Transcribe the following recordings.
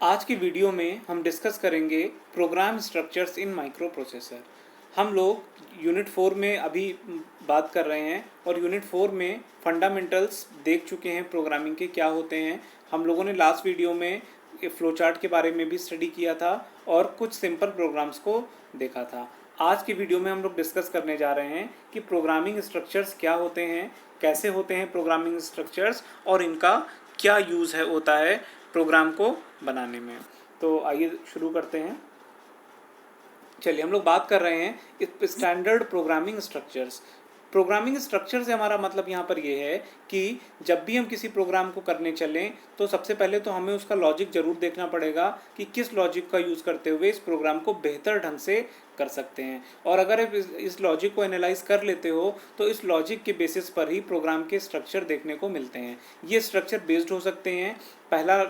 आज की वीडियो में हम डिस्कस करेंगे program structures in microprocessor. हम लोग यूनिट 4 में अभी बात कर रहे हैं और यूनिट 4 में फंडामेंटल्स देख चुके हैं प्रोग्रामिंग के क्या होते हैं। हम लोगों ने लास्ट वीडियो में फ्लो चार्ट के बारे में भी स्टडी किया था और कुछ सिंपल प्रोग्राम्स को देखा था। आज की वीडियो में हम लोग डिस्कस करने जा रहे हैं कि प्रोग्रामिंग स्ट्रक्चर्स क्या होते हैं, कैसे होते हैं प्रोग्रामिंग स्ट्रक्चर्स और इनका क्या यूज़ है होता है प्रोग्राम को बनाने में। तो आइए शुरू करते हैं। चलिए हम लोग बात कर रहे हैं standard programming structures. Programming structure से हमारा मतलब यहाँ पर ये है कि जब भी हम किसी प्रोग्राम को करने चलें तो सबसे पहले तो हमें उसका लॉजिक ज़रूर देखना पड़ेगा कि किस लॉजिक का यूज़ करते हुए इस प्रोग्राम को बेहतर ढंग से कर सकते हैं। और अगर आप इस लॉजिक को एनालाइज कर लेते हो तो इस लॉजिक के बेसिस पर ही प्रोग्राम के स्ट्रक्चर देखने को मिलते हैं। ये स्ट्रक्चर बेस्ड हो सकते हैं, पहला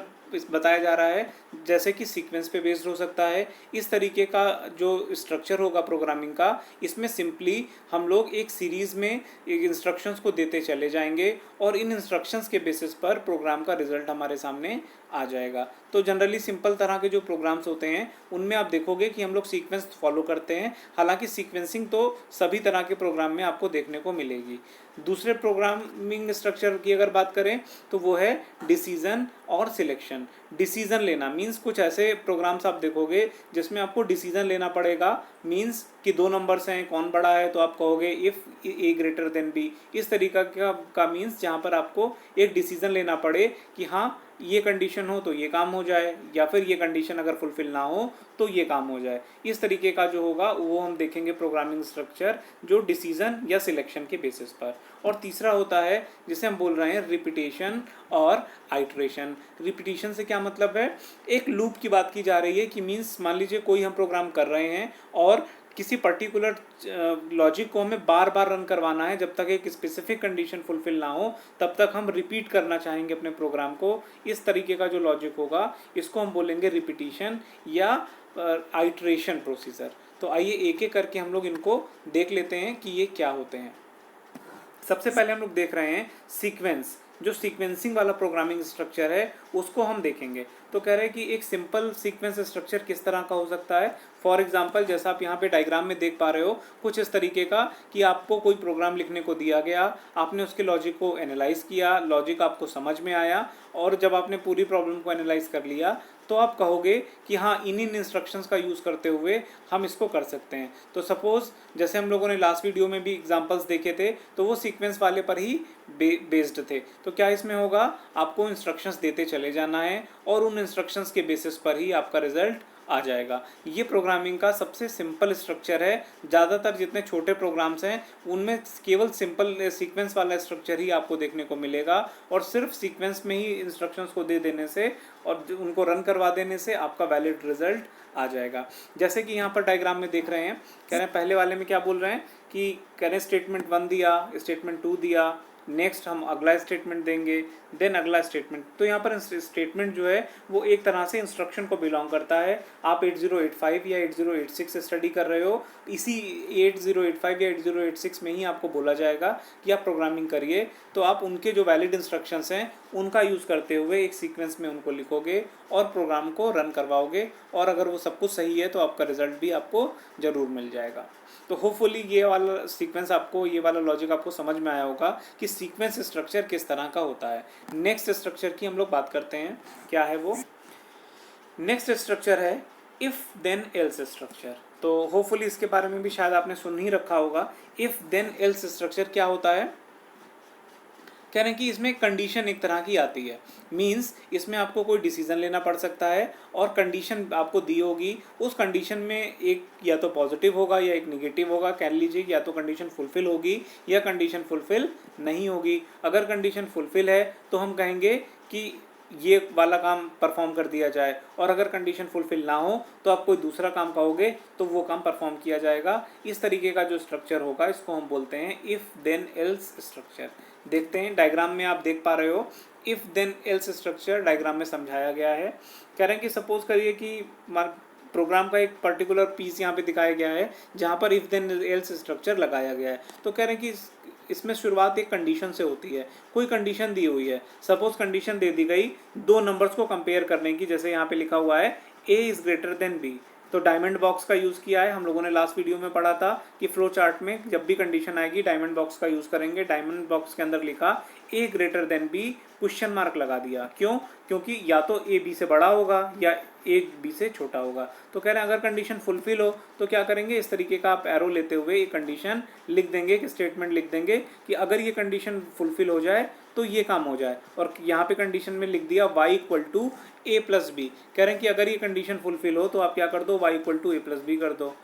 बताया जा रहा है जैसे कि सीक्वेंस पे बेस्ड हो सकता है। इस तरीके का जो स्ट्रक्चर होगा प्रोग्रामिंग का, इसमें सिंपली हम लोग एक सीरीज़ में एक इंस्ट्रक्शंस को देते चले जाएंगे और इन इंस्ट्रक्शंस के बेसिस पर प्रोग्राम का रिजल्ट हमारे सामने आ जाएगा। तो जनरली सिंपल तरह के जो प्रोग्राम्स होते हैं उनमें आप देखोगे कि हम लोग सीक्वेंस फॉलो करते हैं। हालांकि सीक्वेंसिंग तो सभी तरह के प्रोग्राम में आपको देखने को मिलेगी। दूसरे प्रोग्रामिंग स्ट्रक्चर की अगर बात करें तो वो है डिसीजन और सिलेक्शन। डिसीजन लेना मीन्स कुछ ऐसे प्रोग्राम्स आप देखोगे जिसमें आपको डिसीजन लेना पड़ेगा। मीन्स कि दो नंबर्स हैं, कौन बड़ा है, तो आप कहोगे if A greater than B. इस तरीका का मीन्स जहाँ पर आपको एक डिसीजन लेना पड़े कि हाँ ये कंडीशन हो तो ये काम हो जाए, या फिर ये कंडीशन अगर फुलफिल ना हो तो ये काम हो जाए। इस तरीके का जो होगा वो हम देखेंगे प्रोग्रामिंग स्ट्रक्चर जो डिसीजन या सिलेक्शन के बेसिस पर। और तीसरा होता है जिसे हम बोल रहे हैं रिपीटेशन और आइटरेशन। रिपीटेशन से क्या मतलब है, एक लूप की बात की जा रही है कि मीन्स मान लीजिए कोई हम प्रोग्राम कर रहे हैं और किसी पर्टिकुलर लॉजिक को हमें बार बार रन करवाना है, जब तक एक स्पेसिफिक कंडीशन फुलफिल ना हो तब तक हम रिपीट करना चाहेंगे अपने प्रोग्राम को। इस तरीके का जो लॉजिक होगा इसको हम बोलेंगे रिपीटिशन या आइटरेशन प्रोसीजर। तो आइए एक एक करके हम लोग इनको देख लेते हैं कि ये क्या होते हैं। सबसे पहले हम लोग देख रहे हैं सीक्वेंस। जो सीक्वेंसिंग वाला प्रोग्रामिंग स्ट्रक्चर है उसको हम देखेंगे। तो कह रहे हैं कि एक सिंपल सीक्वेंस स्ट्रक्चर किस तरह का हो सकता है। फॉर एग्जांपल जैसा आप यहाँ पे डायग्राम में देख पा रहे हो, कुछ इस तरीके का कि आपको कोई प्रोग्राम लिखने को दिया गया, आपने उसके लॉजिक को एनालाइज किया, लॉजिक आपको समझ में आया और जब आपने पूरी प्रॉब्लम को एनालाइज कर लिया तो आप कहोगे कि हाँ इन इंस्ट्रक्शंस का यूज़ करते हुए हम इसको कर सकते हैं। तो सपोज़ जैसे हम लोगों ने लास्ट वीडियो में भी एग्जांपल्स देखे थे तो वो सीक्वेंस वाले पर ही बेस्ड थे। तो क्या इसमें होगा, आपको इंस्ट्रक्शंस देते चले जाना है और उन इंस्ट्रक्शंस के बेसिस पर ही आपका रिजल्ट आ जाएगा। ये प्रोग्रामिंग का सबसे सिंपल स्ट्रक्चर है। ज़्यादातर जितने छोटे प्रोग्राम्स हैं उनमें केवल सिंपल सीक्वेंस वाला स्ट्रक्चर ही आपको देखने को मिलेगा और सिर्फ सीक्वेंस में ही इंस्ट्रक्शंस को दे देने से और उनको रन करवा देने से आपका वैलिड रिजल्ट आ जाएगा। जैसे कि यहाँ पर डायग्राम में देख रहे हैं, कह रहे हैं पहले वाले में क्या बोल रहे हैं कि कह रहे हैं स्टेटमेंट 1 दिया, स्टेटमेंट 2 दिया, नेक्स्ट हम अगला स्टेटमेंट देंगे, देन अगला स्टेटमेंट। तो यहाँ पर स्टेटमेंट जो है वो एक तरह से इंस्ट्रक्शन को बिलोंग करता है। आप 8085 या 8086 स्टडी कर रहे हो, इसी 8085 या 8086 में ही आपको बोला जाएगा कि आप प्रोग्रामिंग करिए। तो आप उनके जो वैलिड इंस्ट्रक्शंस हैं उनका यूज़ करते हुए एक सीक्वेंस में उनको लिखोगे और प्रोग्राम को रन करवाओगे और अगर वो सब कुछ सही है तो आपका रिजल्ट भी आपको ज़रूर मिल जाएगा। तो होपफुली ये वाला सीक्वेंस आपको, ये वाला लॉजिक आपको समझ में आया होगा कि सीक्वेंस स्ट्रक्चर किस तरह का होता है। नेक्स्ट स्ट्रक्चर की हम लोग बात करते हैं, क्या है वो। नेक्स्ट स्ट्रक्चर है इफ़ देन एल्स स्ट्रक्चर। तो होपफुली इसके बारे में भी शायद आपने सुन ही रखा होगा। इफ़ देन एल्स स्ट्रक्चर क्या होता है, कह रहे हैं कि इसमें कंडीशन एक तरह की आती है। मींस इसमें आपको कोई डिसीजन लेना पड़ सकता है और कंडीशन आपको दी होगी, उस कंडीशन में एक या तो पॉजिटिव होगा या एक निगेटिव होगा। कह लीजिए या तो कंडीशन फुलफिल होगी या कंडीशन फुलफिल नहीं होगी। अगर कंडीशन फुलफिल है तो हम कहेंगे कि ये वाला काम परफॉर्म कर दिया जाए और अगर कंडीशन फुलफिल ना हो तो आप कोई दूसरा काम कहोगे तो वो काम परफॉर्म किया जाएगा। इस तरीके का जो स्ट्रक्चर होगा इसको हम बोलते हैं इफ़ देन एल्स स्ट्रक्चर। देखते हैं डायग्राम में आप देख पा रहे हो if then else structure diagram में समझाया गया है। कह रहे हैं कि सपोज करिए कि प्रोग्राम का एक पर्टिकुलर पीस यहाँ पे दिखाया गया है जहाँ पर इफ़ देन एल्स स्ट्रक्चर लगाया गया है। तो कह रहे हैं कि इसमें शुरुआत एक कंडीशन से होती है। कोई कंडीशन दी हुई है, सपोज कंडीशन दे दी गई दो नंबर्स को कंपेयर करने की, जैसे यहाँ पे लिखा हुआ है a is greater than b। तो डायमंड बॉक्स का यूज़ किया है, हम लोगों ने लास्ट वीडियो में पढ़ा था कि फ्लो चार्ट में जब भी कंडीशन आएगी डायमंड बॉक्स का यूज़ करेंगे। डायमंड बॉक्स के अंदर लिखा a greater than b, question mark लगा दिया। क्यों? क्योंकि या तो a b से बड़ा होगा या a b से छोटा होगा। तो कह रहे हैं अगर कंडीशन फुलफिल हो तो क्या करेंगे, इस तरीके का आप एरो लेते हुए ये कंडीशन लिख देंगे, एक स्टेटमेंट लिख देंगे कि अगर ये कंडीशन फुलफिल हो जाए तो ये काम हो जाए। और यहाँ पे कंडीशन में लिख दिया y equal to a plus B. कह रहे हैं कि अगर ये कंडीशन फुलफिल हो तो आप क्या कर दो, y equal to a plus B कर दो।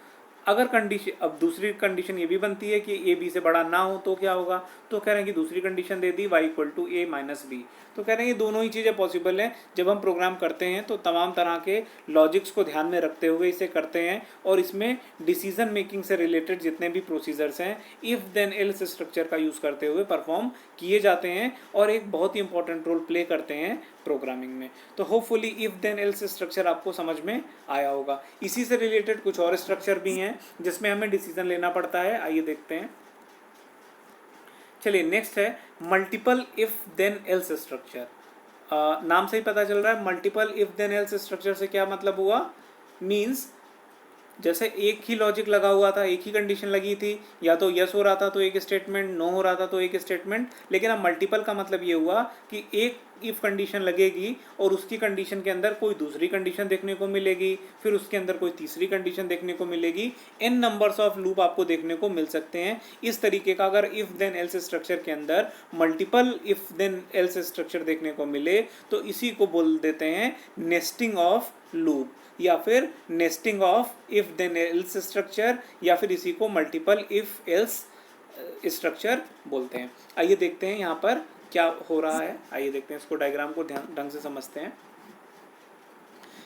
अगर कंडीशन, अब दूसरी कंडीशन ये भी बनती है कि a b से बड़ा ना हो तो क्या होगा, तो कह रहे हैं कि दूसरी कंडीशन दे दी y equal to a minus B. तो कह रहे हैं ये दोनों ही चीज़ें पॉसिबल हैं। जब हम प्रोग्राम करते हैं तो तमाम तरह के लॉजिक्स को ध्यान में रखते हुए इसे करते हैं, और इसमें डिसीजन मेकिंग से रिलेटेड जितने भी प्रोसीजर्स हैं इफ़ देन एल्स स्ट्रक्चर का यूज़ करते हुए परफॉर्म किए जाते हैं और एक बहुत ही इंपॉर्टेंट रोल प्ले करते हैं प्रोग्रामिंग में। तो hopefully if then else structure आपको समझ में आया होगा। इसी से रिलेटेड कुछ और स्ट्रक्चर भी हैं जिसमें हमें डिसीजन लेना पड़ता है, आइए देखते हैं। चलिए नेक्स्ट है multiple if then else structure. नाम से ही पता चल रहा है multiple if then else structure से क्या मतलब हुआ, मीन्स जैसे एक ही लॉजिक लगा हुआ था, एक ही कंडीशन लगी थी, या तो यस हो रहा था तो एक स्टेटमेंट, नो हो रहा था तो एक स्टेटमेंट। लेकिन अब मल्टीपल का मतलब ये हुआ कि एक इफ कंडीशन लगेगी और उसकी कंडीशन के अंदर कोई दूसरी कंडीशन देखने को मिलेगी, फिर उसके अंदर कोई तीसरी कंडीशन देखने को मिलेगी। n नंबर्स ऑफ लूप आपको देखने को मिल सकते हैं। इस तरीके का अगर इफ देन एल्स स्ट्रक्चर के अंदर multiple if then else structure देखने को मिले तो इसी को बोल देते हैं नेस्टिंग ऑफ लूप, या फिर nesting of if then else structure, या फिर इसी को मल्टीपल इफ एल्स स्ट्रक्चर बोलते हैं। आइए देखते हैं यहाँ पर क्या हो रहा है, आइए देखते हैं, इसको डायग्राम को ध्यान ढंग से समझते हैं।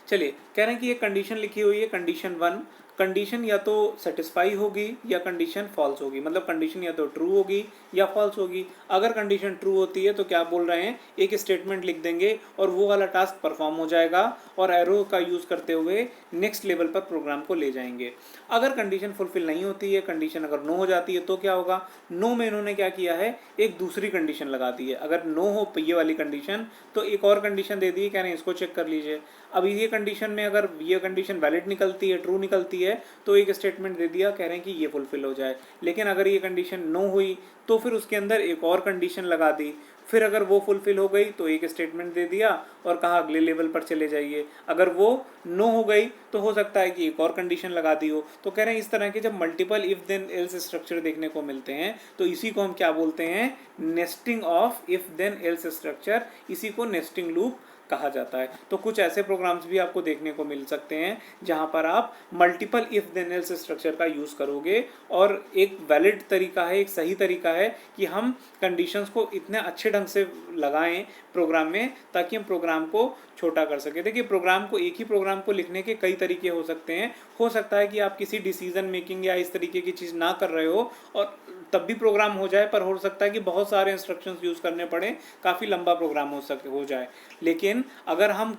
चलिए कह रहे हैं कि ये कंडीशन लिखी हुई है कंडीशन 1, कंडीशन या तो सेटिस्फाई होगी या कंडीशन फॉल्स होगी, मतलब कंडीशन या तो ट्रू होगी या फॉल्स होगी। अगर कंडीशन ट्रू होती है तो क्या बोल रहे हैं, एक स्टेटमेंट लिख देंगे और वो वाला टास्क परफॉर्म हो जाएगा और एरो का यूज़ करते हुए नेक्स्ट लेवल पर प्रोग्राम को ले जाएंगे। अगर कंडीशन फुलफिल नहीं होती है, कंडीशन अगर नो हो जाती है तो क्या होगा, नो में इन्होंने क्या किया है, एक दूसरी कंडीशन लगा दी है। अगर नो हो ये वाली कंडीशन तो एक और कंडीशन दे दी है, कह रहे हैं इसको चेक कर लीजिए। अब ये कंडीशन में अगर ये कंडीशन वैलिड निकलती है, ट्रू निकलती है, तो एक स्टेटमेंट दे दिया, कह रहे हैं कि ये फुलफिल हो जाए। लेकिन अगर ये कंडीशन नो हुई तो फिर उसके अंदर एक और कंडीशन लगा दी, फिर अगर वो फुलफिल हो गई तो एक स्टेटमेंट दे दिया और कहा अगले लेवल पर चले जाइए। अगर वो नो हो गई तो हो सकता है कि एक और कंडीशन लगा दी हो। तो कह रहे हैं इस तरह के जब multiple if then else structure देखने को मिलते हैं तो इसी को हम क्या बोलते हैं, nesting of if then else structure, इसी को नेस्टिंग लूप कहा जाता है। तो कुछ ऐसे प्रोग्राम्स भी आपको देखने को मिल सकते हैं जहां पर आप multiple if then else structure का यूज़ करोगे, और एक वैलिड तरीका है, एक सही तरीका है कि हम कंडीशंस को इतने अच्छे ढंग से लगाएं प्रोग्राम में ताकि हम प्रोग्राम को छोटा कर सके। देखिए प्रोग्राम को, एक ही प्रोग्राम को लिखने के कई तरीके हो सकते हैं। हो सकता है कि आप किसी डिसीजन मेकिंग या इस तरीके की चीज़ ना कर रहे हो और तब भी प्रोग्राम हो जाए, पर हो सकता है कि बहुत सारे इंस्ट्रक्शंस यूज़ करने पड़े, काफ़ी लंबा प्रोग्राम हो जाए। लेकिन अगर हम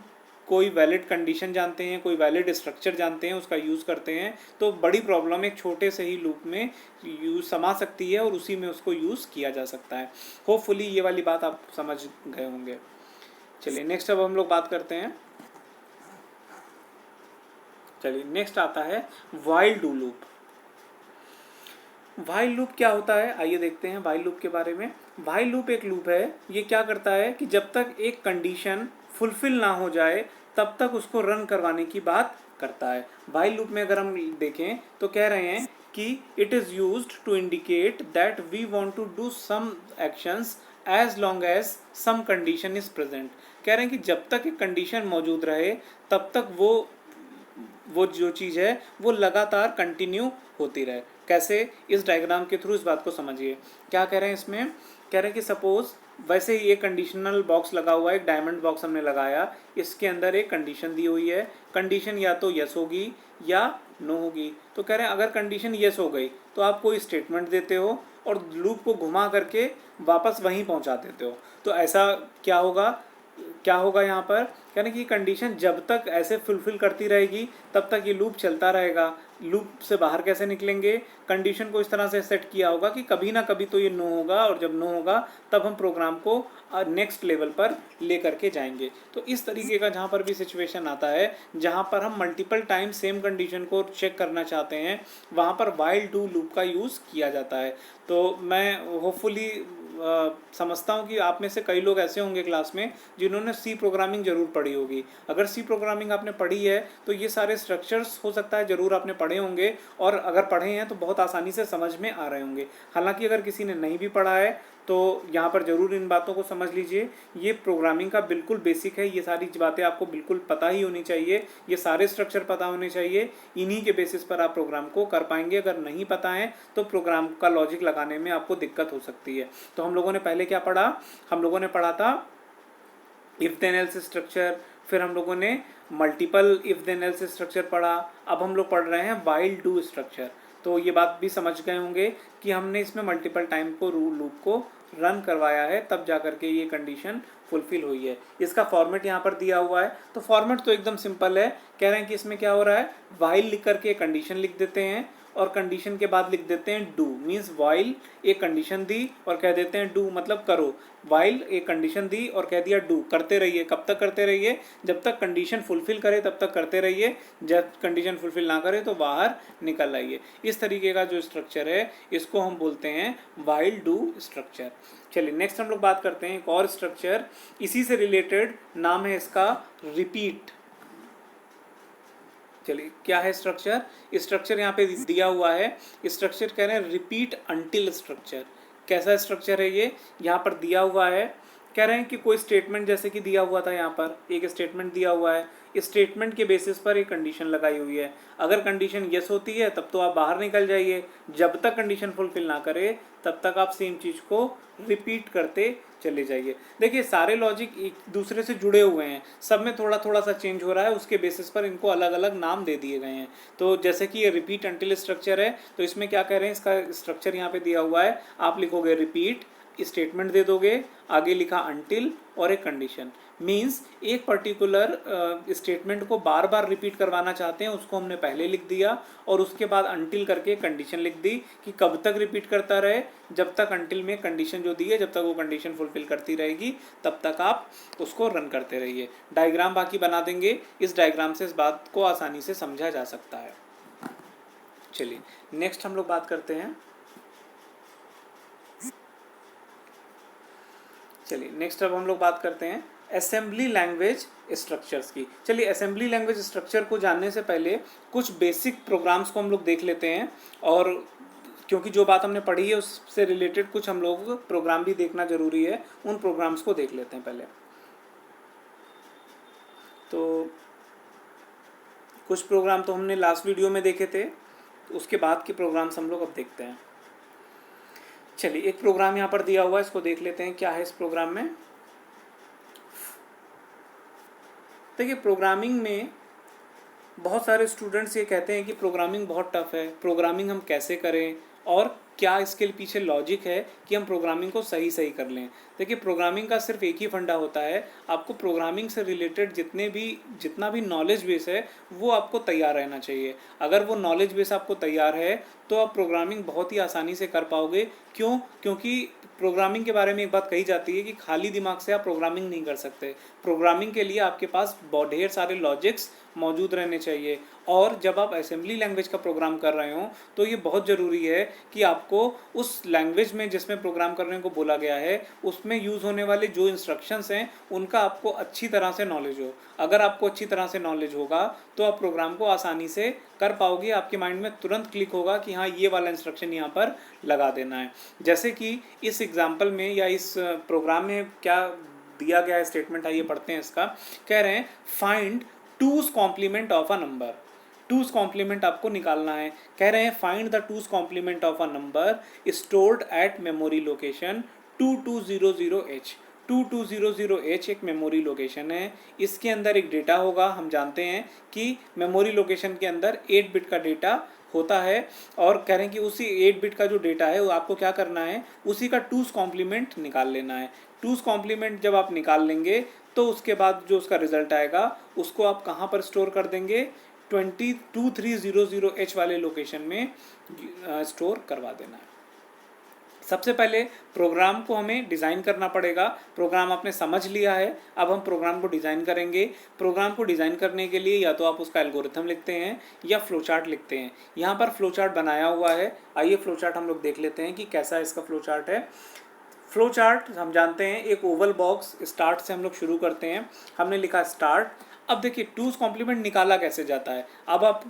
कोई वैलिड कंडीशन जानते हैं, कोई वैलिड स्ट्रक्चर जानते हैं, उसका यूज़ करते हैं, तो बड़ी प्रॉब्लम एक छोटे से ही लूप में यूज़ समा सकती है और उसी में उसको यूज़ किया जा सकता है। होपफुली ये वाली बात आप समझ गए होंगे। चलिए नेक्स्ट अब हम लोग बात करते हैं। चलिए नेक्स्ट आता है while do loop. While loop क्या होता है, आइए देखते हैं व्हाइल लूप के बारे में। व्हाइल लूप एक लूप है, ये क्या करता है कि जब तक एक कंडीशन फुलफिल ना हो जाए तब तक उसको रन करवाने की बात करता है। व्हाइल लूप में अगर हम देखें तो कह रहे हैं कि it is used to indicate that we want to do some actions as long as some condition is present. कह रहे हैं कि जब तक एक कंडीशन मौजूद रहे तब तक वो जो चीज़ है वो लगातार कंटिन्यू होती रहे। कैसे, इस डायग्राम के थ्रू इस बात को समझिए। क्या कह रहे हैं इसमें, कह रहे हैं कि सपोज वैसे ही एक कंडीशनल बॉक्स लगा हुआ है, एक डायमंड बॉक्स हमने लगाया, इसके अंदर एक कंडीशन दी हुई है, कंडीशन या तो यस होगी या नो होगी। तो कह रहे हैं अगर कंडीशन यस हो गई तो आप कोई स्टेटमेंट देते हो और लूप को घुमा करके वापस वहीं पहुंचा देते हो। तो ऐसा क्या होगा यहाँ पर, यानी कि कंडीशन जब तक ऐसे फुलफिल करती रहेगी तब तक ये लूप चलता रहेगा। लूप से बाहर कैसे निकलेंगे, कंडीशन को इस तरह से सेट किया होगा कि कभी ना कभी तो ये नो होगा, और जब नो होगा तब हम प्रोग्राम को नेक्स्ट लेवल पर ले करके जाएंगे। तो इस तरीके का जहाँ पर भी सिचुएशन आता है जहाँ पर हम मल्टीपल टाइम सेम कंडीशन को चेक करना चाहते हैं, वहाँ पर वाइल डू लूप का यूज़ किया जाता है। तो मैं होपफुली समझता हूँ कि आप में से कई लोग ऐसे होंगे क्लास में जिन्होंने सी प्रोग्रामिंग जरूर पढ़ी होगी। अगर सी प्रोग्रामिंग आपने पढ़ी है तो ये सारे स्ट्रक्चर्स हो सकता है ज़रूर आपने पढ़े होंगे, और अगर पढ़े हैं तो बहुत आसानी से समझ में आ रहे होंगे। हालांकि अगर किसी ने नहीं भी पढ़ा है तो यहाँ पर ज़रूर इन बातों को समझ लीजिए। ये प्रोग्रामिंग का बिल्कुल बेसिक है, ये सारी बातें आपको बिल्कुल पता ही होनी चाहिए, ये सारे स्ट्रक्चर पता होने चाहिए। इन्हीं के बेसिस पर आप प्रोग्राम को कर पाएंगे। अगर नहीं पता है तो प्रोग्राम का लॉजिक लगाने में आपको दिक्कत हो सकती है। तो हम लोगों ने पहले क्या पढ़ा, हम लोगों ने पढ़ा था इफ देन एल्स स्ट्रक्चर, फिर हम लोगों ने multiple if then else structure पढ़ा, अब हम लोग पढ़ रहे हैं वाइल डू स्ट्रक्चर। तो ये बात भी समझ गए होंगे कि हमने इसमें मल्टीपल टाइम को लूप को रन करवाया है, तब जा करके ये कंडीशन फुलफिल हुई है। इसका फॉर्मेट यहाँ पर दिया हुआ है, तो फॉर्मेट तो एकदम सिंपल है। कह रहे हैं कि इसमें क्या हो रहा है, वाइल लिख करके कंडीशन लिख देते हैं, और कंडीशन के बाद लिख देते हैं डू, मीन्स वाइल एक कंडीशन दी और कह देते हैं डू मतलब करो। वाइल एक कंडीशन दी और कह दिया डू, करते रहिए। कब तक करते रहिए, जब तक कंडीशन फुलफिल करे तब तक करते रहिए, जब कंडीशन फुलफिल ना करे तो बाहर निकल आइए। इस तरीके का जो स्ट्रक्चर है इसको हम बोलते हैं वाइल डू स्ट्रक्चर। चलिए नेक्स्ट हम लोग बात करते हैं एक और स्ट्रक्चर, इसी से रिलेटेड, नाम है इसका रिपीट। चलिए क्या है स्ट्रक्चर, स्ट्रक्चर यहाँ पे दिया हुआ है। स्ट्रक्चर कह रहे हैं रिपीट अंटिल स्ट्रक्चर। कैसा स्ट्रक्चर है ये, यहाँ पर दिया हुआ है। कह रहे हैं कि कोई स्टेटमेंट जैसे कि दिया हुआ था, यहाँ पर एक स्टेटमेंट दिया हुआ है, स्टेटमेंट के बेसिस पर एक कंडीशन लगाई हुई है। अगर कंडीशन यस होती है तब तो आप बाहर निकल जाइए, जब तक कंडीशन फुलफिल ना करे तब तक आप सेम चीज़ को रिपीट करते चले जाइए। देखिए सारे लॉजिक एक दूसरे से जुड़े हुए हैं, सब में थोड़ा थोड़ा सा चेंज हो रहा है, उसके बेसिस पर इनको अलग अलग नाम दे दिए गए हैं। तो जैसे कि ये रिपीट अंटिल स्ट्रक्चर है, तो इसमें क्या कह रहे हैं, इसका स्ट्रक्चर यहाँ पे दिया हुआ है। आप लिखोगे रिपीट, स्टेटमेंट दे दोगे, आगे लिखा अंटिल और एक कंडीशन। मीन्स एक पर्टिकुलर स्टेटमेंट को बार बार रिपीट करवाना चाहते हैं, उसको हमने पहले लिख दिया, और उसके बाद अंटिल करके कंडीशन लिख दी कि कब तक रिपीट करता रहे, जब तक अंटिल में कंडीशन जो दी है जब तक वो कंडीशन फुलफिल करती रहेगी तब तक आप उसको रन करते रहिए। डायग्राम बाकी बना देंगे, इस डायग्राम से इस बात को आसानी से समझा जा सकता है। चलिए नेक्स्ट हम लोग बात करते हैं, चलिए नेक्स्ट अब हम लोग बात करते हैं असेंबली लैंग्वेज स्ट्रक्चर्स की। चलिए असेंबली लैंग्वेज स्ट्रक्चर को जानने से पहले कुछ बेसिक प्रोग्राम्स को हम लोग देख लेते हैं, और क्योंकि जो बात हमने पढ़ी है उससे रिलेटेड कुछ हम लोग प्रोग्राम भी देखना जरूरी है, उन प्रोग्राम्स को देख लेते हैं पहले। तो कुछ प्रोग्राम तो हमने लास्ट वीडियो में देखे थे, तो उसके बाद के प्रोग्राम्स हम लोग अब देखते हैं। चलिए एक प्रोग्राम यहाँ पर दिया हुआ है, इसको देख लेते हैं क्या है इस प्रोग्राम में। देखिए प्रोग्रामिंग में बहुत सारे स्टूडेंट्स ये कहते हैं कि प्रोग्रामिंग बहुत टफ है, प्रोग्रामिंग हम कैसे करें और क्या इसके पीछे लॉजिक है कि हम प्रोग्रामिंग को सही कर लें। देखिए प्रोग्रामिंग का सिर्फ एक ही फंडा होता है, आपको प्रोग्रामिंग से रिलेटेड जितना भी नॉलेज बेस है वो आपको तैयार रहना चाहिए। अगर वो नॉलेज बेस आपको तैयार है तो आप प्रोग्रामिंग बहुत ही आसानी से कर पाओगे। क्यों? क्योंकि प्रोग्रामिंग के बारे में एक बात कही जाती है कि खाली दिमाग से आप प्रोग्रामिंग नहीं कर सकते। प्रोग्रामिंग के लिए आपके पास बहुत ढेर सारे लॉजिक्स मौजूद रहने चाहिए, और जब आप असेंबली लैंग्वेज का प्रोग्राम कर रहे हो तो ये बहुत ज़रूरी है कि आपको उस लैंग्वेज में जिसमें प्रोग्राम करने को बोला गया है उसमें यूज़ होने वाले जो इंस्ट्रक्शंस हैं उनका आपको अच्छी तरह से नॉलेज हो। अगर आपको अच्छी तरह से नॉलेज होगा तो आप प्रोग्राम को आसानी से कर पाओगे, आपके माइंड में तुरंत क्लिक होगा कि हाँ ये वाला इंस्ट्रक्शन यहाँ पर लगा देना है। जैसे कि इस एग्जाम्पल में या इस प्रोग्राम में क्या दिया गया है स्टेटमेंट, आइए पढ़ते हैं इसका। कह रहे हैं find 2's complement of a number. 2's complement आपको निकालना है। कह रहे हैं find the 2's complement of a number stored at memory location 2200H। 2200H एक मेमोरी लोकेशन है, इसके अंदर एक डेटा होगा। हम जानते हैं कि मेमोरी लोकेशन के अंदर 8 बिट का डेटा होता है, और कह रहे हैं कि उसी 8 बिट का जो डेटा है वो आपको क्या करना है, उसी का 2's कॉम्प्लीमेंट निकाल लेना है। 2's कॉम्प्लीमेंट जब आप निकाल लेंगे तो उसके बाद जो उसका रिजल्ट आएगा उसको आप कहाँ पर स्टोर कर देंगे, 2300H वाले लोकेशन में स्टोर करवा देना है। सबसे पहले प्रोग्राम को हमें डिज़ाइन करना पड़ेगा। प्रोग्राम आपने समझ लिया है, अब हम प्रोग्राम को डिज़ाइन करेंगे। प्रोग्राम को डिज़ाइन करने के लिए या तो आप उसका एल्गोरिथम लिखते हैं या फ्लो चार्ट लिखते हैं। यहाँ पर फ्लो चार्ट बनाया हुआ है, आइए फ्लो चार्ट हम लोग देख लेते हैं कि कैसा इसका फ्लो चार्ट है। फ्लो चार्ट हम जानते हैं, एक ओवल बॉक्स, स्टार्ट से हम लोग शुरू करते हैं। हमने लिखा स्टार्ट। अब देखिए टूज कॉम्प्लीमेंट निकाला कैसे जाता है। अब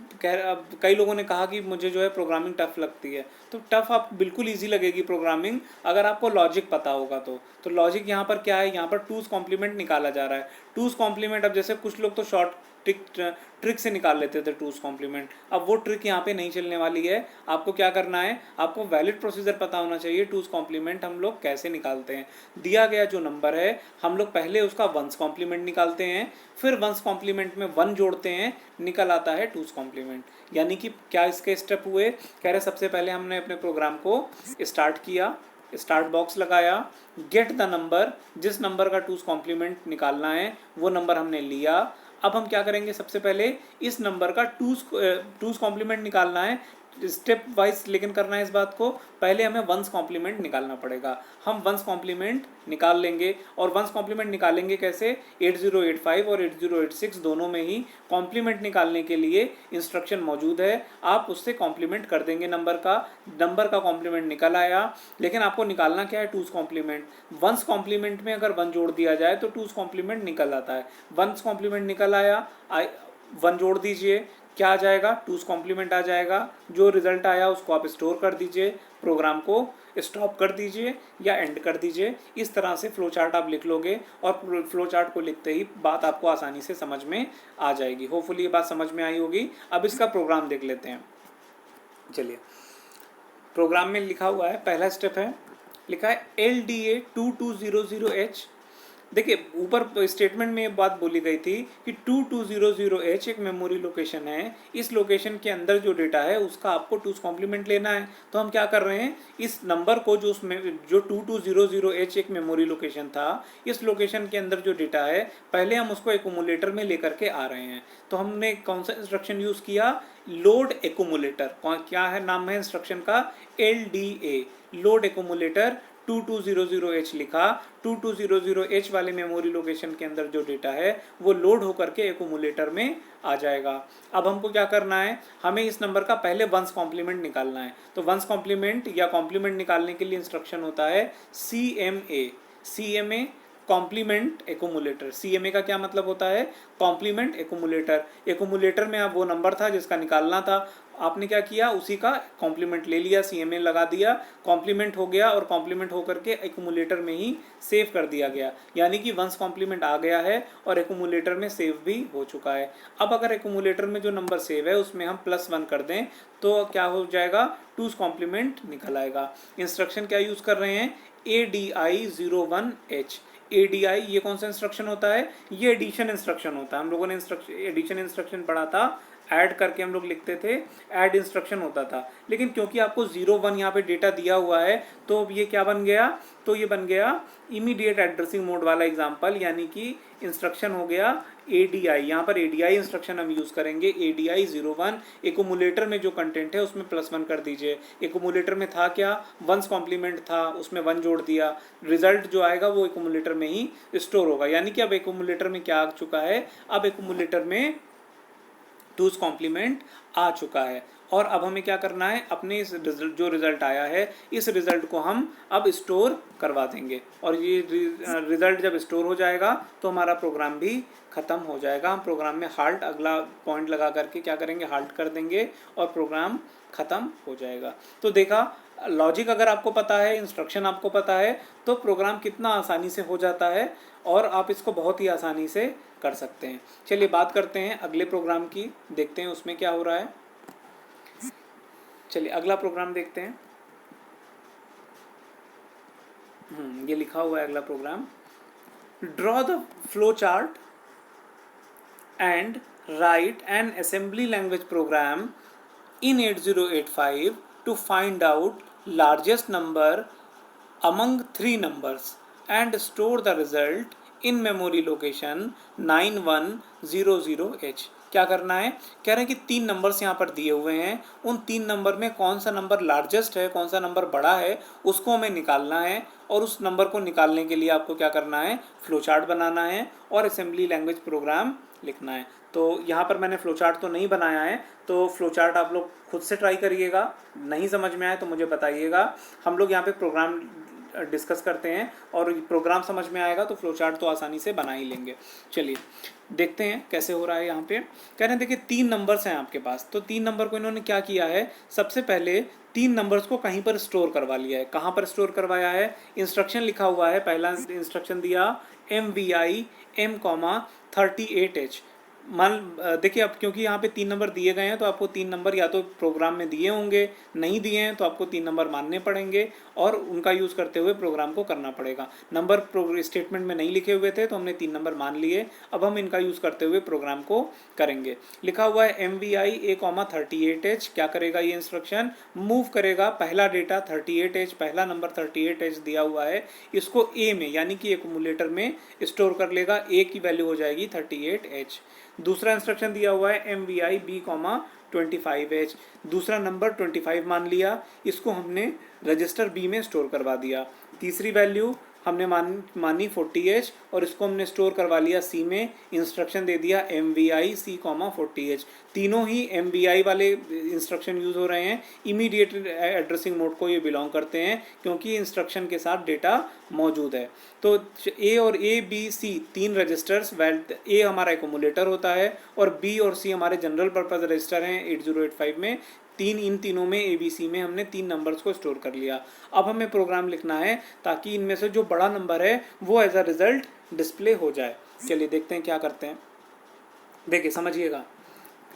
कई लोगों ने कहा कि मुझे जो है प्रोग्रामिंग टफ लगती है, तो टफ आप बिल्कुल इजी लगेगी प्रोग्रामिंग अगर आपको लॉजिक पता होगा तो लॉजिक यहाँ पर क्या है, यहाँ पर टूज कॉम्प्लीमेंट निकाला जा रहा है। टूज कॉम्प्लीमेंट, अब जैसे कुछ लोग तो शॉर्ट ट्रिक से निकाल लेते थे टूज कॉम्प्लीमेंट, अब वो ट्रिक यहाँ पे नहीं चलने वाली है। आपको क्या करना है, आपको वैलिड प्रोसीजर पता होना चाहिए टूज कॉम्प्लीमेंट हम लोग कैसे निकालते हैं। दिया गया जो नंबर है हम लोग पहले उसका वंस कॉम्प्लीमेंट निकालते हैं, फिर वंस कॉम्प्लीमेंट में 1 जोड़ते हैं, निकल आता है टूज कॉम्प्लीमेंट। यानी कि क्या इसके स्टेप हुए, कह रहे सबसे पहले हमने अपने प्रोग्राम को स्टार्ट किया, स्टार्ट बॉक्स लगाया, गेट द नंबर, जिस नंबर का टूज कॉम्प्लीमेंट निकालना है वो नंबर हमने लिया। अब हम क्या करेंगे, सबसे पहले इस नंबर का टूज कॉम्प्लीमेंट निकालना है, स्टेप वाइज लेकिन करना है इस बात को। पहले हमें वंस कॉम्प्लीमेंट निकालना पड़ेगा, हम वंस कॉम्प्लीमेंट निकाल लेंगे। और वंस कॉम्प्लीमेंट निकालेंगे कैसे, 8085 और 8086 दोनों में ही कॉम्प्लीमेंट निकालने के लिए इंस्ट्रक्शन मौजूद है। आप उससे कॉम्प्लीमेंट कर देंगे नंबर का कॉम्प्लीमेंट निकल आया। लेकिन आपको निकालना क्या है, टूज कॉम्प्लीमेंट। वंस कॉम्प्लीमेंट में अगर 1 जोड़ दिया जाए तो टूज कॉम्प्लीमेंट निकल आता है। वंस कॉम्प्लीमेंट निकल आया, 1 जोड़ दीजिए, क्या आ जाएगा, टूज कॉम्प्लीमेंट आ जाएगा। जो रिजल्ट आया उसको आप स्टोर कर दीजिए, प्रोग्राम को स्टॉप कर दीजिए या एंड कर दीजिए। इस तरह से फ्लो चार्ट आप लिख लोगे और फ्लो चार्ट को लिखते ही बात आपको आसानी से समझ में आ जाएगी। होपफुली ये बात समझ में आई होगी। अब इसका प्रोग्राम देख लेते हैं। चलिए, प्रोग्राम में लिखा हुआ है, पहला स्टेप है, लिखा है LDA 2200H। देखिए ऊपर स्टेटमेंट में ये बात बोली गई थी कि 2200H एक मेमोरी लोकेशन है, इस लोकेशन के अंदर जो डेटा है उसका आपको टूज कॉम्प्लीमेंट लेना है। तो हम क्या कर रहे हैं, इस नंबर को जो 2200H एक मेमोरी लोकेशन था, इस लोकेशन के अंदर जो डेटा है पहले हम उसको एक्यूमुलेटर में लेकर के आ रहे हैं। तो हमने कौन सा इंस्ट्रक्शन यूज़ किया, लोड एक्यूमुलेटर। क्या है नाम है इंस्ट्रक्शन का, LDA, लोड एक्यूमुलेटर 2200H लिखा। 2200H वाले मेमोरी लोकेशन के अंदर जो डेटा है वो लोड होकर के एक्यूमुलेटर में आ जाएगा। अब हमको क्या करना है, हमें इस नंबर का पहले वंस कॉम्प्लीमेंट निकालना है। तो वंस कॉम्प्लीमेंट या कॉम्प्लीमेंट निकालने के लिए इंस्ट्रक्शन होता है CMA कॉम्प्लीमेंट एक्यूमुलेटर। CMA का क्या मतलब होता है, कॉम्प्लीमेंट एक्यूमुलेटर। एक्यूमुलेटर में अब वो नंबर था जिसका निकालना था, आपने क्या किया, उसी का कॉम्प्लीमेंट ले लिया, CMA लगा दिया, कॉम्प्लीमेंट हो गया और कॉम्प्लीमेंट होकर के एक्यूमुलेटर में ही सेव कर दिया गया। यानी कि वंस कॉम्प्लीमेंट आ गया है और एक्यूमुलेटर में सेव भी हो चुका है। अब अगर एक्यूमुलेटर में जो नंबर सेव है उसमें हम +1 कर दें तो क्या हो जाएगा, टूज कॉम्प्लीमेंट निकल आएगा। इंस्ट्रक्शन क्या यूज़ कर रहे हैं, ADI01H। ADI ये कौन सा इंस्ट्रक्शन होता है, ये एडिशन इंस्ट्रक्शन होता है। हम लोगों ने एडिशन इंस्ट्रक्शन पढ़ा था, ऐड करके हम लोग लिखते थे, ऐड इंस्ट्रक्शन होता था। लेकिन क्योंकि आपको 0-1 यहाँ पे डेटा दिया हुआ है तो अब ये क्या बन गया, तो ये बन गया इमीडिएट एड्रेसिंग मोड वाला एग्जाम्पल, यानी कि इंस्ट्रक्शन हो गया ADI। यहाँ पर ADI इंस्ट्रक्शन हम यूज़ करेंगे, ADI 01। एक्यूमुलेटर में जो कंटेंट है उसमें +1 कर दीजिए। एक्यूमुलेटर में था क्या, वंस कॉम्प्लीमेंट था, उसमें 1 जोड़ दिया, रिजल्ट जो आएगा वो एक्यूमुलेटर में ही स्टोर होगा। यानी कि अब एक्यूमुलेटर में क्या आ चुका है, अब एक्यूमुलेटर में टूज कॉम्प्लीमेंट आ चुका है। और अब हमें क्या करना है, अपने इस जो रिज़ल्ट आया है इस रिज़ल्ट को हम अब स्टोर करवा देंगे। और ये रिज़ल्ट जब स्टोर हो जाएगा तो हमारा प्रोग्राम भी ख़त्म हो जाएगा। हम प्रोग्राम में हाल्ट, अगला पॉइंट लगा करके क्या करेंगे, हाल्ट कर देंगे और प्रोग्राम ख़त्म हो जाएगा। तो देखा, लॉजिक अगर आपको पता है, इंस्ट्रक्शन आपको पता है तो प्रोग्राम कितना आसानी से हो जाता है और आप इसको बहुत ही आसानी से कर सकते हैं। चलिए बात करते हैं अगले प्रोग्राम की, देखते हैं उसमें क्या हो रहा है। चलिए अगला प्रोग्राम देखते हैं। ये लिखा हुआ है अगला program, draw the flow chart and write an assembly language program in 8085 to find out largest number among 3 numbers and store the result in memory location 9100H। क्या करना है, कह रहे हैं कि 3 नंबर्स यहाँ पर दिए हुए हैं, उन 3 नंबर में कौन सा नंबर लार्जेस्ट है, कौन सा नंबर बड़ा है, उसको हमें निकालना है। और उस नंबर को निकालने के लिए आपको क्या करना है, फ्लो चार्ट बनाना है और असेंबली लैंग्वेज प्रोग्राम लिखना है। तो यहाँ पर मैंने फ्लो चार्ट तो नहीं बनाया है, तो फ्लो चार्ट आप लोग खुद से ट्राई करिएगा, नहीं समझ में आए तो मुझे बताइएगा। हम लोग यहाँ पे प्रोग्राम डिस्कस करते हैं और प्रोग्राम समझ में आएगा तो फ्लो चार्ट तो आसानी से बना ही लेंगे। चलिए देखते हैं कैसे हो रहा है। यहाँ पे कह रहे हैं देखिए 3 नंबर्स हैं आपके पास, तो 3 नंबर को इन्होंने क्या किया है, सबसे पहले 3 नंबर्स को कहीं पर स्टोर करवा लिया है। कहाँ पर स्टोर करवाया है, इंस्ट्रक्शन लिखा हुआ है, पहला इंस्ट्रक्शन दिया MVI M,38H। मान देखिए, अब क्योंकि यहाँ पे 3 नंबर दिए गए हैं तो आपको 3 नंबर या तो प्रोग्राम में दिए होंगे, नहीं दिए हैं तो आपको 3 नंबर मानने पड़ेंगे और उनका यूज़ करते हुए प्रोग्राम को करना पड़ेगा। नंबर स्टेटमेंट में नहीं लिखे हुए थे तो हमने 3 नंबर मान लिए, अब हम इनका यूज़ करते हुए प्रोग्राम को करेंगे। लिखा हुआ है MVI A,38H। क्या करेगा ये इंस्ट्रक्शन, मूव करेगा पहला डेटा 38H, पहला नंबर 38H दिया हुआ है, इसको A में यानी कि एक्यूमुलेटर में स्टोर कर लेगा। A की वैल्यू हो जाएगी 38H। दूसरा इंस्ट्रक्शन दिया हुआ है MVI B,25H। दूसरा नंबर 25 मान लिया, इसको हमने रजिस्टर B में स्टोर करवा दिया। तीसरी वैल्यू हमने मानी 40H और इसको हमने स्टोर करवा लिया C में, इंस्ट्रक्शन दे दिया MVI C,40H। तीनों ही MVI वाले इंस्ट्रक्शन यूज़ हो रहे हैं, इमीडिएट एड्रेसिंग मोड को ये बिलोंग करते हैं क्योंकि इंस्ट्रक्शन के साथ डेटा मौजूद है। तो A और ABC 3 रजिस्टर्स, A हमारा एक्यूमुलेटर होता है और B और C हमारे जनरल पर्पज़ रजिस्टर हैं 8085 में। इन तीनों में ABC में हमने 3 नंबर्स को स्टोर कर लिया। अब हमें प्रोग्राम लिखना है ताकि इनमें से जो बड़ा नंबर है वो एज अ रिजल्ट डिस्प्ले हो जाए। चलिए देखते हैं क्या करते हैं, देखिए समझिएगा।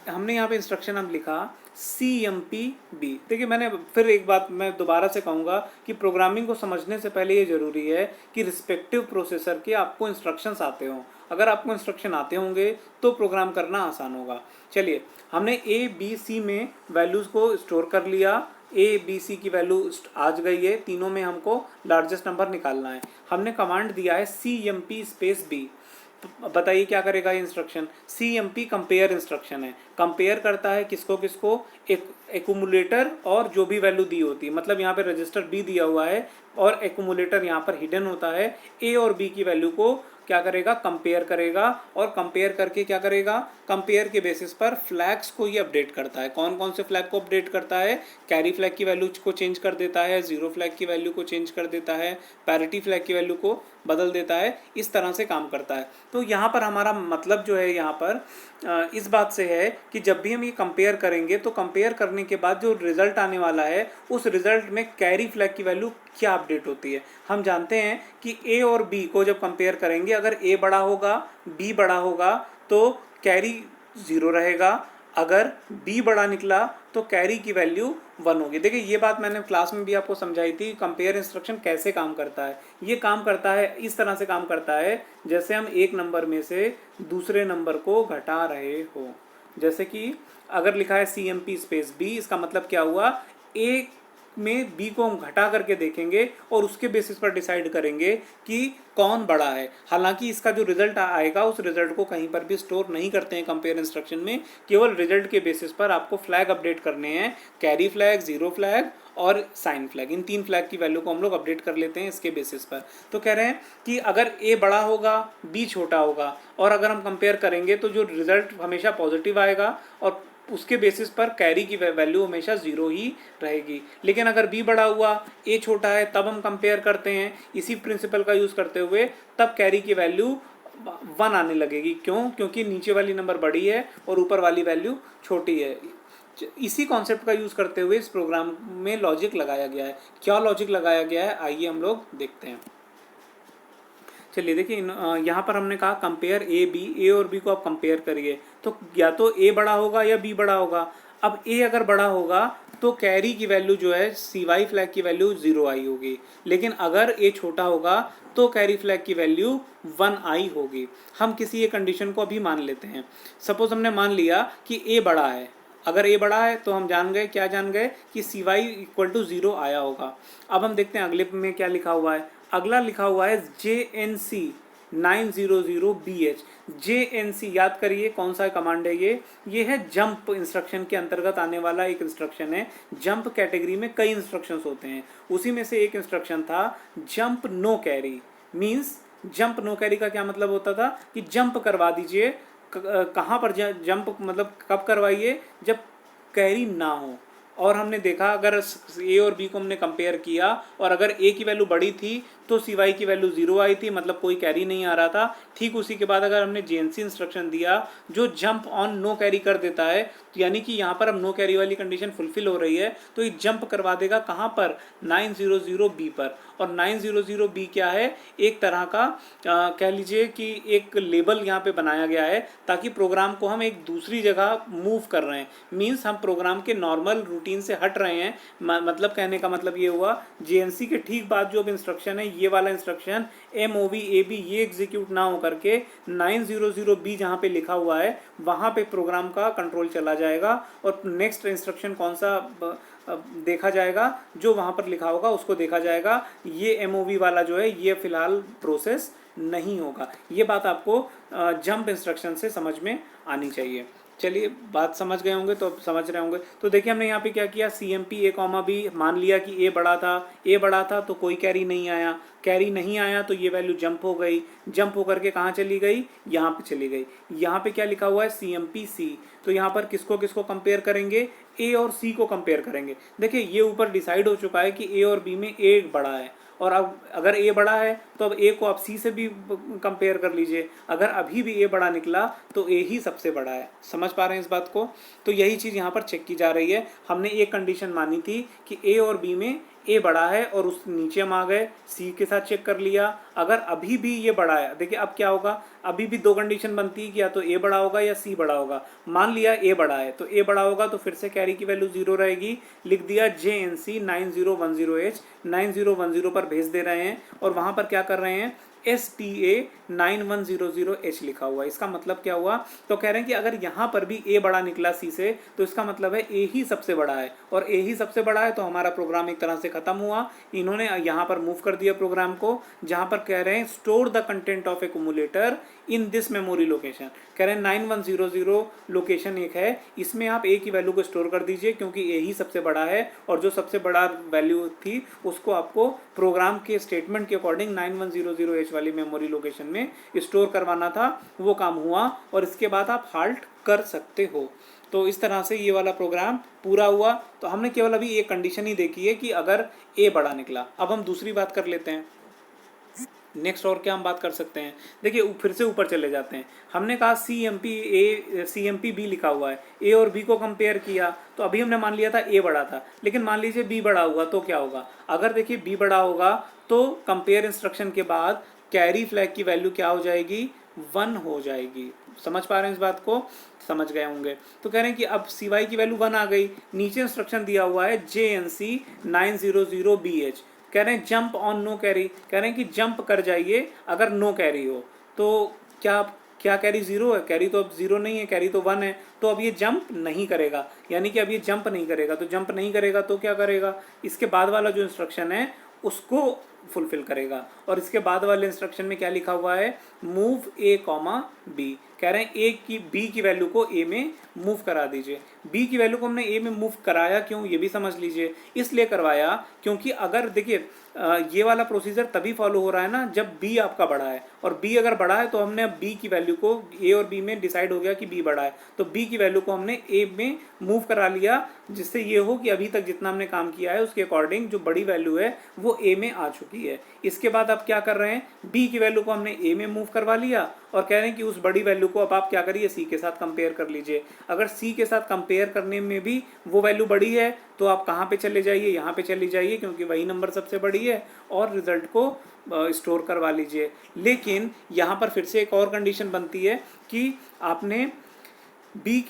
हमने यहाँ पे इंस्ट्रक्शन हम लिखा CMP-B। देखिए मैंने फिर एक बात मैं दोबारा से कहूँगा कि प्रोग्रामिंग को समझने से पहले ये ज़रूरी है कि रिस्पेक्टिव प्रोसेसर के आपको इंस्ट्रक्शंस आते हों। अगर आपको इंस्ट्रक्शन आते होंगे तो प्रोग्राम करना आसान होगा। चलिए हमने A B C में वैल्यूज़ को स्टोर कर लिया, A B C की वैल्यू आ गई है, तीनों में हमको लार्जेस्ट नंबर निकालना है। हमने कमांड दिया है CMP-B। बताइए क्या करेगा ये इंस्ट्रक्शन, CMP कंपेयर इंस्ट्रक्शन है, कंपेयर करता है किसको किसको, एक एक्यूमुलेटर और जो भी वैल्यू दी होती है। मतलब यहाँ पे रजिस्टर B दिया हुआ है और एक्यूमुलेटर यहाँ पर हिडन होता है। A और B की वैल्यू को क्या करेगा, कंपेयर करेगा और कंपेयर करके क्या करेगा, कंपेयर के बेसिस पर फ्लैग्स को ये अपडेट करता है। कौन कौन से फ्लैग को अपडेट करता है, कैरी फ्लैग की वैल्यू को चेंज कर देता है, जीरो फ्लैग की वैल्यू को चेंज कर देता है, पैरिटी फ्लैग की वैल्यू को बदल देता है, इस तरह से काम करता है। तो यहाँ पर हमारा मतलब जो है यहाँ पर इस बात से है कि जब भी हम ये कंपेयर करेंगे तो कंपेयर करने के बाद जो रिजल्ट आने वाला है उस रिजल्ट में कैरी फ्लैग की वैल्यू क्या अपडेट होती है। हम जानते हैं कि A और B को जब कंपेयर करेंगे, अगर A बड़ा होगा B बड़ा होगा तो कैरी 0 रहेगा, अगर B बड़ा निकला तो कैरी की वैल्यू 1 होगी। देखिए ये बात मैंने क्लास में भी आपको समझाई थी, कंपेयर इंस्ट्रक्शन कैसे काम करता है। ये काम करता है इस तरह से काम करता है जैसे हम एक नंबर में से दूसरे नंबर को घटा रहे हो। जैसे कि अगर लिखा है CMP-B, इसका मतलब क्या हुआ, A में B को हम घटा करके देखेंगे और उसके बेसिस पर डिसाइड करेंगे कि कौन बड़ा है। हालांकि इसका जो रिजल्ट आएगा उस रिजल्ट को कहीं पर भी स्टोर नहीं करते हैं कंपेयर इंस्ट्रक्शन में, केवल रिजल्ट के बेसिस पर आपको फ्लैग अपडेट करने हैं, कैरी फ्लैग, जीरो फ्लैग और साइन फ्लैग। इन 3 फ्लैग की वैल्यू को हम लोग अपडेट कर लेते हैं इसके बेसिस पर। तो कह रहे हैं कि अगर A बड़ा होगा B छोटा होगा और अगर हम कंपेयर करेंगे तो जो रिजल्ट हमेशा पॉजिटिव आएगा और उसके बेसिस पर कैरी की वैल्यू हमेशा 0 ही रहेगी। लेकिन अगर B बड़ा हुआ A छोटा है तब हम कंपेयर करते हैं इसी प्रिंसिपल का यूज़ करते हुए, तब कैरी की वैल्यू 1 आने लगेगी। क्यों, क्योंकि नीचे वाली नंबर बड़ी है और ऊपर वाली वैल्यू छोटी है। इसी कॉन्सेप्ट का यूज़ करते हुए इस प्रोग्राम में लॉजिक लगाया गया है। क्या लॉजिक लगाया गया है आइए हम लोग देखते हैं। चलिए देखिए यहाँ पर हमने कहा कंपेयर A और B को आप कंपेयर करिए, तो या तो A बड़ा होगा या B बड़ा होगा। अब A अगर बड़ा होगा तो कैरी की वैल्यू जो है CY फ्लैग की वैल्यू 0 आई होगी, लेकिन अगर A छोटा होगा तो कैरी फ्लैग की वैल्यू 1 आई होगी। हम किसी एक कंडीशन को अभी मान लेते हैं। सपोज हमने मान लिया कि A बड़ा है, अगर A बड़ा है तो हम जान गए, क्या जान गए कि CY = 0 आया होगा। अब हम देखते हैं अगले में क्या लिखा हुआ है। अगला लिखा हुआ है JNC 900BH। JNC याद करिए कौन सा कमांड है ये है जंप इंस्ट्रक्शन के अंतर्गत आने वाला एक इंस्ट्रक्शन है। जंप कैटेगरी में कई इंस्ट्रक्शंस होते हैं, उसी में से एक इंस्ट्रक्शन था jump no carry. Means jump no carry का क्या मतलब होता था कि जंप करवा दीजिए। कहाँ पर जंप मतलब कब करवाइए, जब कैरी ना हो। और हमने देखा अगर ए और बी को हमने कंपेयर किया और अगर ए की वैल्यू बड़ी थी तो सी वाई की वैल्यू 0 आई थी, मतलब कोई कैरी नहीं आ रहा था। ठीक उसी के बाद अगर हमने जेएनसी इंस्ट्रक्शन दिया जो जंप ऑन नो कैरी कर देता है, तो यानी कि यहाँ पर अब नो कैरी वाली कंडीशन फुलफिल हो रही है, तो ये जंप करवा देगा कहाँ पर, 900B पर। और 900B क्या है, एक तरह का कह लीजिए कि एक लेबल यहाँ पे बनाया गया है ताकि प्रोग्राम को हम एक दूसरी जगह मूव कर रहे हैं। मीन्स हम प्रोग्राम के नॉर्मल रूटीन से हट रहे हैं। मतलब कहने का मतलब ये हुआ जेएनसी के ठीक बाद जो अब इंस्ट्रक्शन है ये वाला इंस्ट्रक्शन MOVAB ये एग्जीक्यूट ना हो करके 900B जहाँ पे लिखा हुआ है वहाँ पे प्रोग्राम का कंट्रोल चला जाएगा और नेक्स्ट इंस्ट्रक्शन कौन सा देखा जाएगा, जो वहाँ पर लिखा होगा उसको देखा जाएगा। ये MOV वाला जो है ये फिलहाल प्रोसेस नहीं होगा। ये बात आपको जंप इंस्ट्रक्शन से समझ में आनी चाहिए। चलिए बात समझ गए होंगे तो अब समझ रहे होंगे। तो देखिए हमने यहाँ पे क्या किया, CMP A, B मान लिया कि A बड़ा था तो कोई कैरी नहीं आया। कैरी नहीं आया तो ये वैल्यू जंप हो गई। जंप होकर के कहाँ चली गई, यहाँ पे चली गई। यहाँ पे क्या लिखा हुआ है, CMP C। तो यहाँ पर किसको किसको कंपेयर करेंगे, A और C को कंपेयर करेंगे। देखिए ये ऊपर डिसाइड हो चुका है कि A और B में A बड़ा है, और अब अगर A बड़ा है तो अब A को आप C से भी कंपेयर कर लीजिए। अगर अभी भी A बड़ा निकला तो A ही सबसे बड़ा है। समझ पा रहे हैं इस बात को। तो यही चीज़ यहाँ पर चेक की जा रही है। हमने एक कंडीशन मानी थी कि A और B में A बड़ा है और उस नीचे हम आ गए, C के साथ चेक कर लिया। अगर अभी भी ये बड़ा है, देखिए अब क्या होगा, अभी भी दो कंडीशन बनती है कि या तो A बड़ा होगा या C बड़ा होगा। मान लिया A बड़ा है तो A बड़ा होगा तो फिर से कैरी की वैल्यू 0 रहेगी। लिख दिया JNC 9010H, 9010 पर भेज दे रहे हैं और वहाँ पर क्या कर रहे हैं, STA 9100H लिखा हुआ है। इसका मतलब क्या हुआ, तो कह रहे हैं कि अगर यहाँ पर भी A बड़ा निकला C से तो इसका मतलब है A ही सबसे बड़ा है, और A ही सबसे बड़ा है तो हमारा प्रोग्राम एक तरह से खत्म हुआ। इन्होंने यहाँ पर मूव कर दिया प्रोग्राम को, जहाँ पर कह रहे हैं store the content of accumulator in this memory location. कह रहे हैं 9100 लोकेशन एक है, इसमें आप A की वैल्यू को स्टोर कर दीजिए क्योंकि A ही सबसे बड़ा है, और जो सबसे बड़ा वैल्यू थी उसको आपको प्रोग्राम के स्टेटमेंट के अकॉर्डिंग 9100H वाली मेमोरी लोकेशन में स्टोर करवाना था। वो काम हुआ और इसके बाद आप हाल्ट कर सकते हो। तो इस तरह से ये वाला प्रोग्राम पूरा हुआ। तो हमने केवल अभी एक कंडीशन ही देखी है कि अगर A बड़ा निकला। अब हम दूसरी बात कर लेते हैं। नेक्स्ट और क्या हम बात कर सकते हैं, देखिए फिर से ऊपर चले जाते हैं। हमने कहा CMP B लिखा हुआ है, A और B को कंपेयर किया तो अभी हमने मान लिया था A बड़ा था, लेकिन मान लीजिए B बड़ा हुआ तो क्या होगा। अगर देखिए B बड़ा होगा तो कंपेयर इंस्ट्रक्शन के बाद कैरी फ्लैग की वैल्यू क्या हो जाएगी, 1 हो जाएगी। समझ पा रहे हैं इस बात को, समझ गए होंगे। तो कह रहे हैं कि अब CY की वैल्यू 1 आ गई। नीचे इंस्ट्रक्शन दिया हुआ है JNC 900BH, कह रहे हैं जंप ऑन नो कैरी, कह रहे हैं कि जंप कर जाइए अगर नो कैरी हो। तो क्या क्या कैरी 0 है, कैरी तो अब 0 नहीं है, कैरी तो 1 है। तो अब ये जंप नहीं करेगा, यानी कि अब ये जंप नहीं करेगा। तो जंप नहीं करेगा तो क्या करेगा, इसके बाद वाला जो इंस्ट्रक्शन है उसको फुलफिल करेगा। और इसके बाद वाले इंस्ट्रक्शन में क्या लिखा हुआ है, मूव A, B। कह रहे हैं B की वैल्यू को A में मूव करा दीजिए। B की वैल्यू को हमने A में मूव कराया क्यों, ये भी समझ लीजिए। इसलिए करवाया क्योंकि अगर देखिए ये वाला प्रोसीजर तभी फॉलो हो रहा है ना जब B आपका बड़ा है, और B अगर बड़ा है तो हमने अब B की वैल्यू को A और B में डिसाइड हो गया कि B बड़ा है, तो B की वैल्यू को हमने A में मूव करा लिया, जिससे ये हो कि अभी तक जितना हमने काम किया है उसके अकॉर्डिंग जो बड़ी वैल्यू है वो A में आ चुकी है। इसके बाद अब क्या कर रहे हैं, B की वैल्यू को हमने A में मूव करवा लिया और कह रहे हैं कि उस बड़ी वैल्यू को अब आप क्या करिए, C के साथ कंपेयर कर लीजिए। अगर C के साथ कंपेयर करने में भी वो वैल्यू बड़ी है तो आप कहाँ पे चले जाइए, यहाँ पे चली जाइए क्योंकि वही नंबर सबसे बड़ी है, और रिजल्ट को स्टोर करवा लीजिए। लेकिन यहाँ पर फिर से एक और कंडीशन बनती है कि आपने B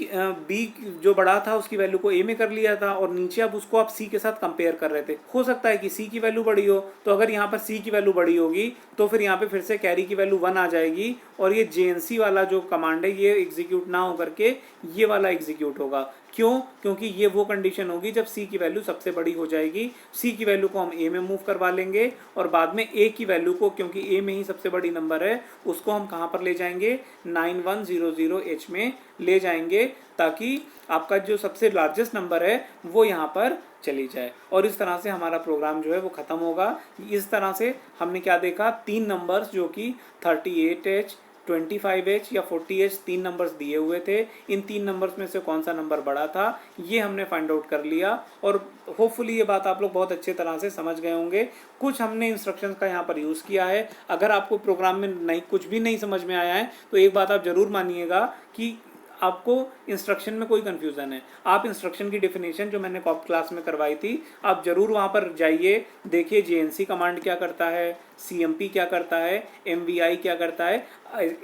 जो बड़ा था उसकी वैल्यू को A में कर लिया था और नीचे अब उसको आप C के साथ कंपेयर कर रहे थे। हो सकता है कि C की वैल्यू बड़ी हो, तो अगर यहाँ पर C की वैल्यू बड़ी होगी तो फिर यहाँ पे फिर से कैरी की वैल्यू 1 आ जाएगी और ये JNC वाला जो कमांड है ये एग्जीक्यूट ना हो करके ये वाला एग्जीक्यूट होगा। क्यों? क्योंकि ये वो कंडीशन होगी जब c की वैल्यू सबसे बड़ी हो जाएगी। c की वैल्यू को हम a में मूव करवा लेंगे और बाद में a की वैल्यू को, क्योंकि a में ही सबसे बड़ी नंबर है, उसको हम कहाँ पर ले जाएंगे? 9100h में ले जाएंगे, ताकि आपका जो सबसे लार्जेस्ट नंबर है वो यहाँ पर चली जाए। और इस तरह से हमारा प्रोग्राम जो है वो ख़त्म होगा। इस तरह से हमने क्या देखा? 3 नंबर्स जो कि 38h, 25h या 40h 3 नंबर्स दिए हुए थे। इन 3 नंबर्स में से कौन सा नंबर बड़ा था ये हमने फाइंड आउट कर लिया। और होपफुली ये बात आप लोग बहुत अच्छे तरह से समझ गए होंगे। कुछ हमने इंस्ट्रक्शंस का यहाँ पर यूज़ किया है। अगर आपको प्रोग्राम में नहीं कुछ भी नहीं समझ में आया है तो एक बात आप ज़रूर मानिएगा कि आपको इंस्ट्रक्शन में कोई कन्फ्यूज़न है, आप इंस्ट्रक्शन की डेफिनेशन जो मैंने कॉप क्लास में करवाई थी, आप ज़रूर वहाँ पर जाइए, देखिए JNC कमांड क्या करता है, CMP क्या करता है, MVI क्या करता है,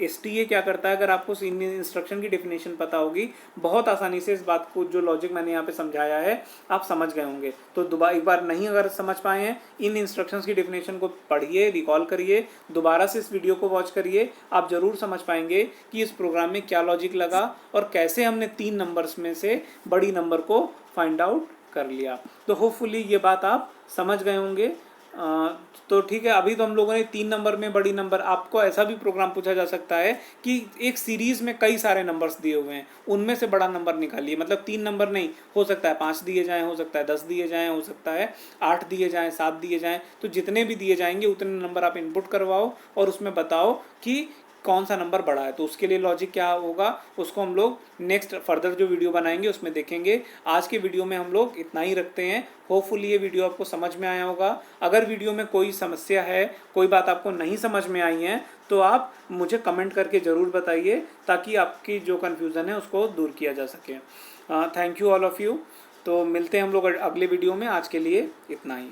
STA क्या करता है। अगर आपको इन इंस्ट्रक्शन की डेफिनेशन पता होगी, बहुत आसानी से इस बात को, जो लॉजिक मैंने यहाँ पे समझाया है, आप समझ गए होंगे। तो दोबारा एक बार नहीं अगर समझ पाए हैं, इन इंस्ट्रक्शंस की डेफिनेशन को पढ़िए, रिकॉल करिए, दोबारा से इस वीडियो को वॉच करिए, आप ज़रूर समझ पाएंगे कि इस प्रोग्राम में क्या लॉजिक लगा और कैसे हमने 3 नंबर्स में से बड़ी नंबर को फाइंड आउट कर लिया। तो होपफुली ये बात आप समझ गए होंगे। तो ठीक है, अभी तो हम लोगों ने 3 नंबर में बड़ी नंबर, आपको ऐसा भी प्रोग्राम पूछा जा सकता है कि एक सीरीज़ में कई सारे नंबर्स दिए हुए हैं, उनमें से बड़ा नंबर निकालिए। मतलब 3 नंबर नहीं, हो सकता है 5 दिए जाएं, हो सकता है 10 दिए जाएं, हो सकता है 8 दिए जाएं, 7 दिए जाएं। तो जितने भी दिए जाएंगे उतने नंबर आप इनपुट करवाओ और उसमें बताओ कि कौन सा नंबर बड़ा है। तो उसके लिए लॉजिक क्या होगा उसको हम लोग नेक्स्ट फर्दर जो वीडियो बनाएंगे उसमें देखेंगे। आज के वीडियो में हम लोग इतना ही रखते हैं। होपफुली ये वीडियो आपको समझ में आया होगा। अगर वीडियो में कोई समस्या है, कोई बात आपको नहीं समझ में आई है, तो आप मुझे कमेंट करके ज़रूर बताइए, ताकि आपकी जो कन्फ्यूज़न है उसको दूर किया जा सके। Thank you all of you. तो मिलते हैं हम लोग अगले वीडियो में। आज के लिए इतना ही।